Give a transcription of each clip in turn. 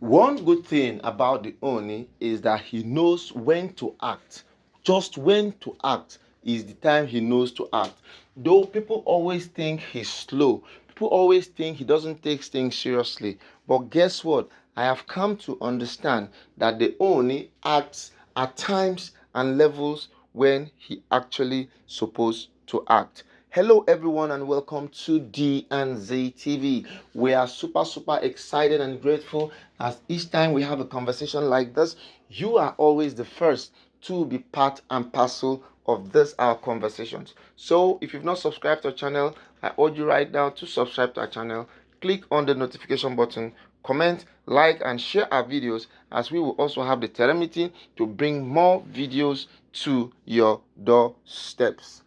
One good thing about the Oni is that he knows when to act. Just when to act is the time he knows to act. Though people always think he's slow, people always think he doesn't take things seriously. But guess what? I have come to understand that the Oni acts at times and levels when he actually supposed to act. Hello everyone and welcome to D and Z TV. We are super excited and grateful as each time we have a conversation like this, you are always the first to be part and parcel of this our conversations. So if you've not subscribed to our channel, I urge you right now to subscribe to our channel. Click on the notification button, comment, like and share our videos, as we will also have the telemetry to bring more videos to your doorsteps.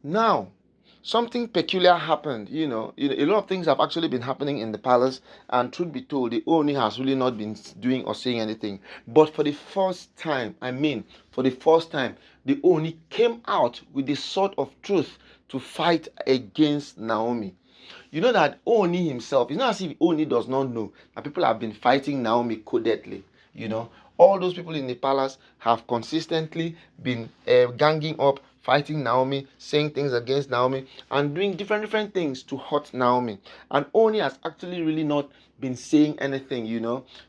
Now, something peculiar happened. A lot of things have actually been happening in the palace, and truth be told, the Oni has really not been doing or saying anything. But for the first time, the Oni came out with the sword of truth to fight against Naomi. You know that Oni himself, it's not as if Oni does not know that people have been fighting Naomi codedly. All those people in the palace have consistently been ganging up, fighting Naomi, saying things against Naomi, and doing different things to hurt Naomi. And Oni has actually really not been saying anything.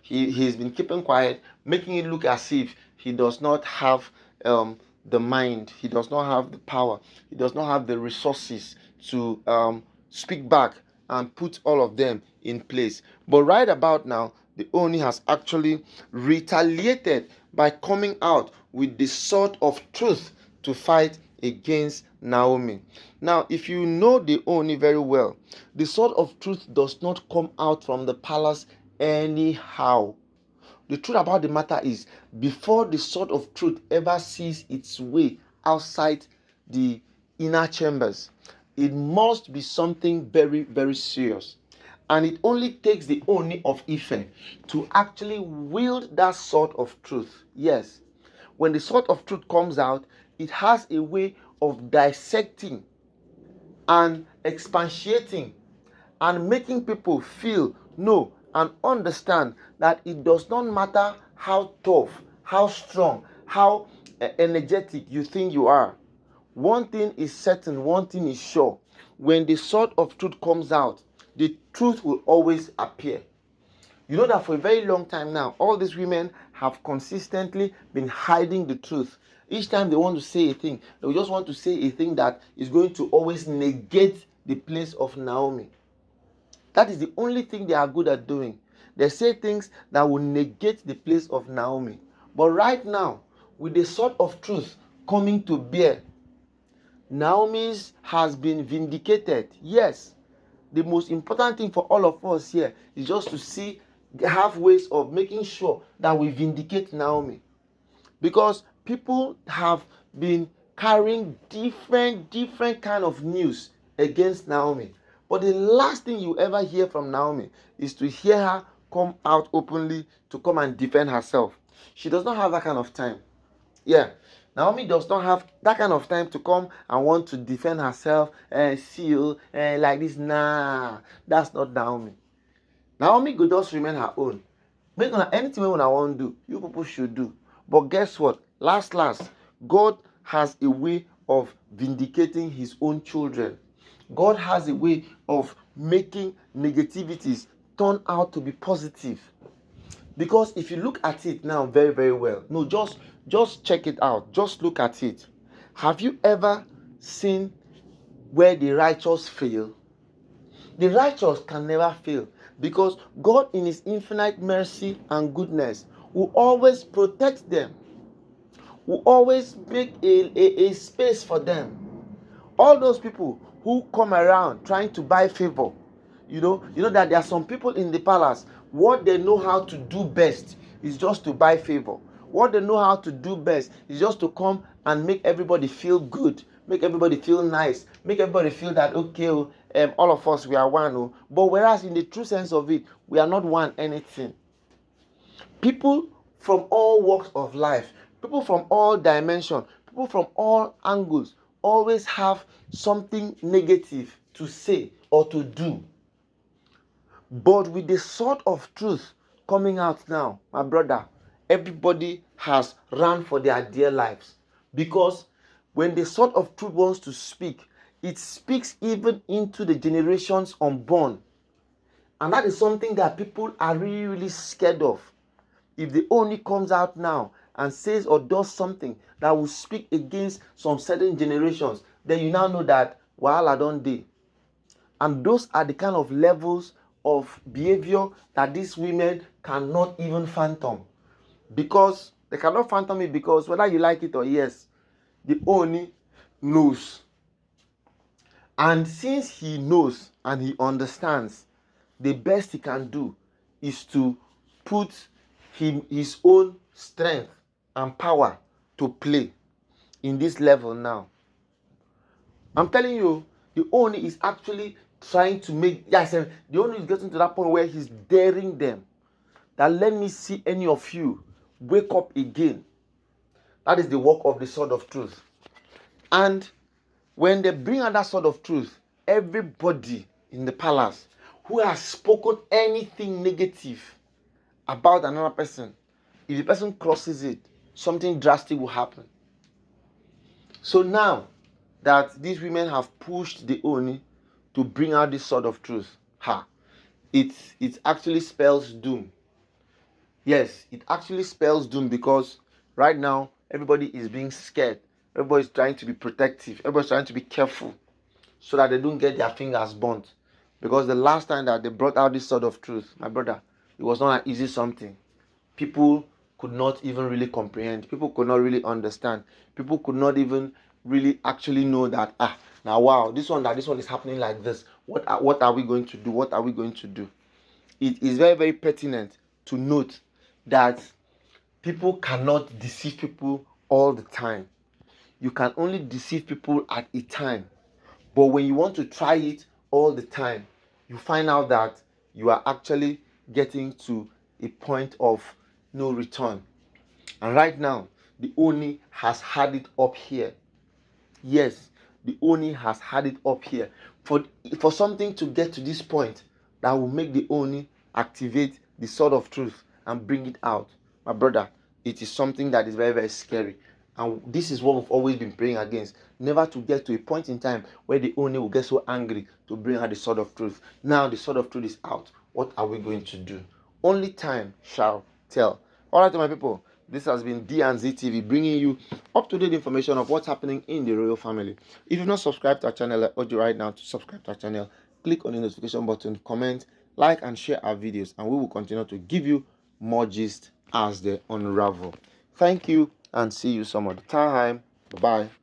He's been keeping quiet, making it look as if he does not have the mind, he does not have the power, he does not have the resources to speak back and put all of them in place. But right about now, the Oni has actually retaliated by coming out with the sword of truth to fight against Naomi. Now, if you know the Oni very well, the sword of truth does not come out from the palace anyhow. The truth about the matter is, before the sword of truth ever sees its way outside the inner chambers, it must be something very serious. And it only takes the Oni of Ife to actually wield that sword of truth. Yes, when the sword of truth comes out, it has a way of dissecting and expatiating and making people feel, know, and understand that it does not matter how tough, how strong, how energetic you think you are. One thing is certain, one thing is sure. When the sword of truth comes out, the truth will always appear. You know that for a very long time now, all these women have consistently been hiding the truth. Each time they want to say a thing, they just want to say a thing that is going to always negate the place of Naomi. That is the only thing they are good at doing. They say things that will negate the place of Naomi. But right now, with the sword of truth coming to bear, Naomi's has been vindicated. Yes, the most important thing for all of us here is just to have ways of making sure that we vindicate Naomi. Because people have been carrying different kind of news against Naomi. But the last thing you ever hear from Naomi is to hear her come out openly to come and defend herself. She does not have that kind of time. Yeah, Naomi does not have that kind of time to come and want to defend herself and seal like this. Nah, that's not Naomi. Naomi could just remain her own. Make anything I want to do, you people should do. But guess what? Last, God has a way of vindicating his own children. God has a way of making negativities turn out to be positive. Because if you look at it now very well, no, just check it out. Just look at it. Have you ever seen where the righteous fail? The righteous can never fail because God in his infinite mercy and goodness will always protect them, will always make a space for them. All those people who come around trying to buy favor, you know that there are some people in the palace, what they know how to do best is just to buy favor. What they know how to do best is just to come and make everybody feel good, make everybody feel nice, make everybody feel that okay, all of us we are one. But whereas in the true sense of it, we are not one anything. People from all walks of life, people from all dimensions, people from all angles always have something negative to say or to do. But with the sword of truth coming out now, my brother, everybody has run for their dear lives. Because when the sword of truth wants to speak, it speaks even into the generations unborn. And that is something that people are really, really scared of. If the ooni comes out now and says or does something that will speak against some certain generations, then you now know that wahala don dey. And those are the kind of levels of behavior that these women cannot even phantom. Because they cannot phantom it, because whether you like it or yes, the ooni knows. And since he knows and he understands, the best he can do is to put his own strength and power to play in this level now. I'm telling you, the ooni is actually trying to make, yes, the ooni is getting to that point where he's daring them that let me see any of you wake up again. That is the work of the sword of truth. And when they bring out that sword of truth, everybody in the palace who has spoken anything negative about another person, if the person crosses it, something drastic will happen. So now that these women have pushed the ooni to bring out this sword of truth, it actually spells doom. Yes, it actually spells doom, because right now everybody is being scared. Everybody's trying to be protective. Everybody's trying to be careful so that they don't get their fingers burnt. Because the last time that they brought out this sword of truth, my brother, it was not an easy something. People could not even really comprehend. People could not really understand. People could not even really actually know that, now wow, this one is happening like this. What are we going to do? What are we going to do? It is very, very pertinent to note that people cannot deceive people all the time. You can only deceive people at a time. But when you want to try it all the time, you find out that you are actually getting to a point of no return. And right now, the ooni has had it up here. Yes, the ooni has had it up here. For something to get to this point that will make the ooni activate the sword of truth and bring it out, my brother, it is something that is very, very scary. And this is what we've always been praying against. Never to get to a point in time where the ooni will get so angry to bring out the sword of truth. Now the sword of truth is out. What are we going to do? Only time shall tell. All right, my people. This has been D&Z TV, bringing you up-to-date information of what's happening in the royal family. If you've not subscribed to our channel, I urge you right now to subscribe to our channel. Click on the notification button, comment, like, and share our videos, and we will continue to give you more gist as they unravel. Thank you, and see you some other time. Bye-bye.